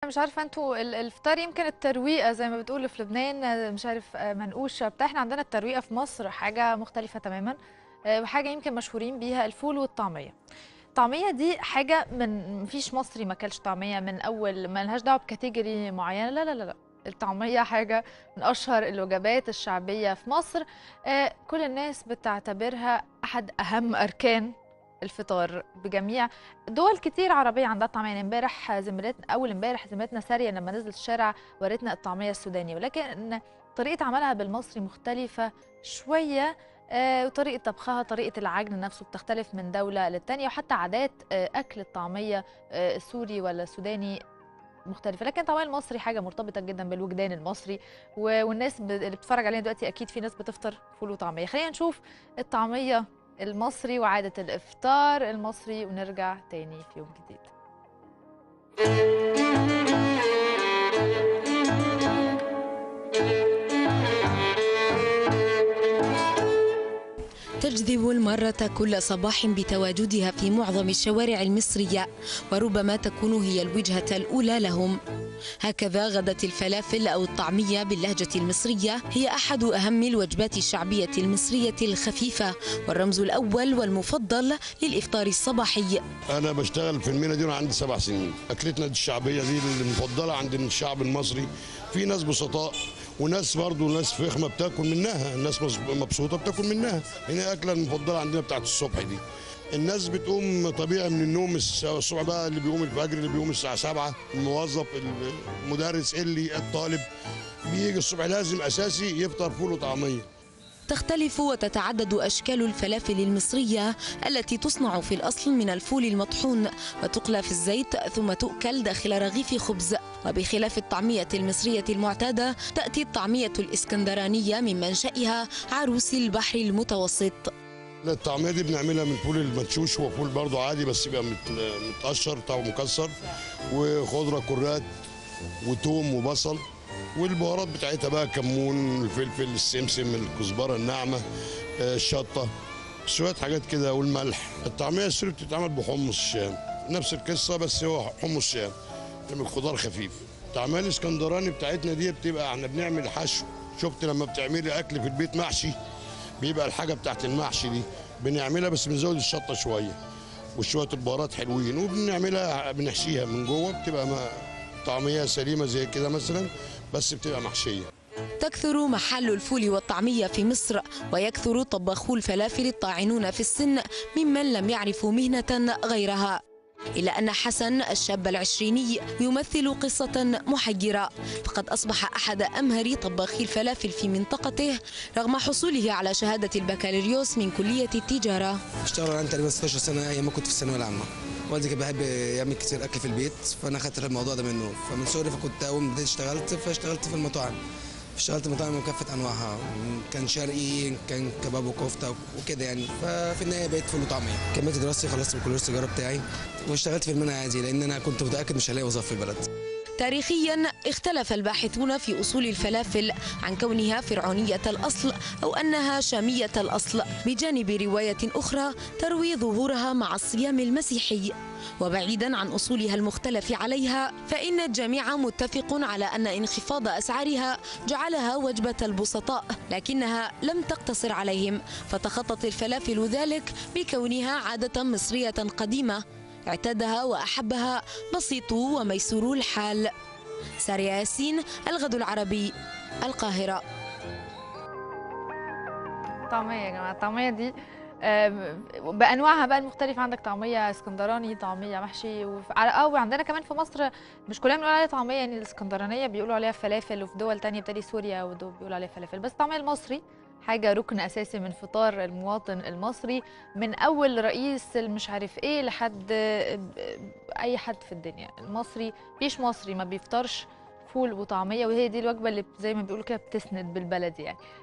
مش عارفه انتوا الفطار يمكن الترويقه زي ما بتقولوا في لبنان، مش عارف منقوشه بتاع. احنا عندنا الترويقه في مصر حاجه مختلفه تماما، وحاجه يمكن مشهورين بيها الفول والطعميه. الطعميه دي حاجه من مفيش مصري ما اكلش طعميه من اول، ما لهاش دعوه بكاتيجوري معينه، لا لا لا لا. الطعميه حاجه من اشهر الوجبات الشعبيه في مصر. كل الناس بتعتبرها احد اهم اركان الفطار بجميع دول كتير عربية عندها طعمية. يعني أول امبارح زميلتنا سارية لما نزلت الشارع وريتنا الطعمية السودانية، ولكن طريقة عملها بالمصري مختلفة شوية. وطريقة طبخها، طريقة العجن نفسه بتختلف من دولة للتانية، وحتى عادات أكل الطعمية السوري ولا السوداني مختلفة. لكن الطعمية المصري حاجة مرتبطة جدا بالوجدان المصري، والناس اللي بتتفرج علينا دلوقتي أكيد في ناس بتفطر فول وطعمية. خلينا نشوف الطعمية المصري وعادة الإفطار المصري ونرجع تاني في يوم جديد. تجذب المارة كل صباح بتواجدها في معظم الشوارع المصرية، وربما تكون هي الوجهة الأولى لهم. هكذا غدت الفلافل أو الطعمية باللهجة المصرية هي أحد أهم الوجبات الشعبية المصرية الخفيفة، والرمز الأول والمفضل للإفطار الصباحي. أنا بشتغل في المينا دي وأنا عندي 7 سنين. أكلتنا دي الشعبية دي المفضلة عند الشعب المصري. في ناس بسطاء وناس برضو ناس فخمة بتاكل منها، ناس مبسوطة بتاكل منها. هنا أكلة المفضلة عندنا بتاعت الصبح دي. الناس بتقوم طبيعي من النوم الصبح بقى، اللي بيقوم الفجر، اللي بيقوم الساعة 7، الموظف، المدرس، اللي الطالب بيجي الصبح لازم أساسي يفطر فول وطعمية. تختلف وتتعدد أشكال الفلافل المصرية التي تصنع في الأصل من الفول المطحون وتقلى في الزيت ثم تؤكل داخل رغيف خبز. وبخلاف الطعمية المصرية المعتادة، تأتي الطعمية الإسكندرانية من منشأها عروس البحر المتوسط. الطعمية دي بنعملها من الفول المدشوش، هو فول برضه عادي بس يبقى متقشر أو مكسر، وخضرة كرات وتوم وبصل، والبهارات بتاعتها بقى كمون، الفلفل، السمسم، الكزبره الناعمه، الشطه، شويه حاجات كده، والملح. الطعميه السوري بتتعمل بحمص الشام، نفس القصه بس هو حمص شام من خضار خفيف. الطعميه الاسكندراني بتاعتنا دي بتبقى احنا بنعمل حشو. شفت لما بتعملي اكل في البيت محشي، بيبقى الحاجه بتاعت المحشي دي بنعملها بس بنزود الشطه شويه وشويه البهارات حلوين، وبنعملها بنحشيها من جوه، بتبقى طعميه سليمه زي كده مثلا بس بتبقى محشيه. تكثر محل الفول والطعمية في مصر، ويكثر طباخو الفلافل الطاعنون في السن ممن لم يعرفوا مهنة غيرها. إلا أن حسن الشاب العشريني يمثل قصة محيرة، فقد أصبح أحد أمهر طباخي الفلافل في منطقته رغم حصوله على شهادة البكالوريوس من كلية التجارة. اشتغل أنا تقريبا 16 سنة أيام ما كنت في الثانوية العامة. والدي كان بيحب يعمل كتير أكل في البيت، فأنا خدت الموضوع ده منه. فمن صغري فكنت أول ما بديت اشتغلت في المطاعم. اشتغلت مطاعم من كافة أنواعها، كان شرقي، كان كباب وكفتة وكده يعني. ففي النهاية بقيت فول وطعمية. كملت دراستي، خلصت بكالوريوس التجارة بتاعي، واشتغلت في المنى عادي لأن أنا كنت متأكد مش هلاقي وظيفة في البلد. تاريخيا اختلف الباحثون في أصول الفلافل عن كونها فرعونية الأصل أو أنها شامية الأصل، بجانب رواية أخرى تروي ظهورها مع الصيام المسيحي. وبعيدا عن أصولها المختلف عليها، فإن الجميع متفق على أن انخفاض أسعارها جعلها وجبة البسطاء، لكنها لم تقتصر عليهم، فتخطت الفلافل ذلك بكونها عادة مصرية قديمة اعتادها وأحبها بسيطو وميسور الحال. سارية ياسين، الغد العربي، القاهرة. طعمية يا جماعة، الطعمية دي بانواعها بقى المختلفه. عندك طعميه اسكندراني، طعميه محشي، وعندنا كمان في مصر مش كلنا بنقول عليها طعميه، يعني الاسكندرانيه بيقولوا عليها فلافل، وفي دول تانية بتالي سوريا ودول بيقولوا عليها فلافل. بس الطعميه المصري حاجه ركن اساسي من فطار المواطن المصري، من اول رئيس مش عارف ايه لحد اي حد في الدنيا. المصري مفيش مصري ما بيفطرش فول وطعميه، وهي دي الوجبه اللي زي ما بيقولوا كده بتسند بالبلد يعني.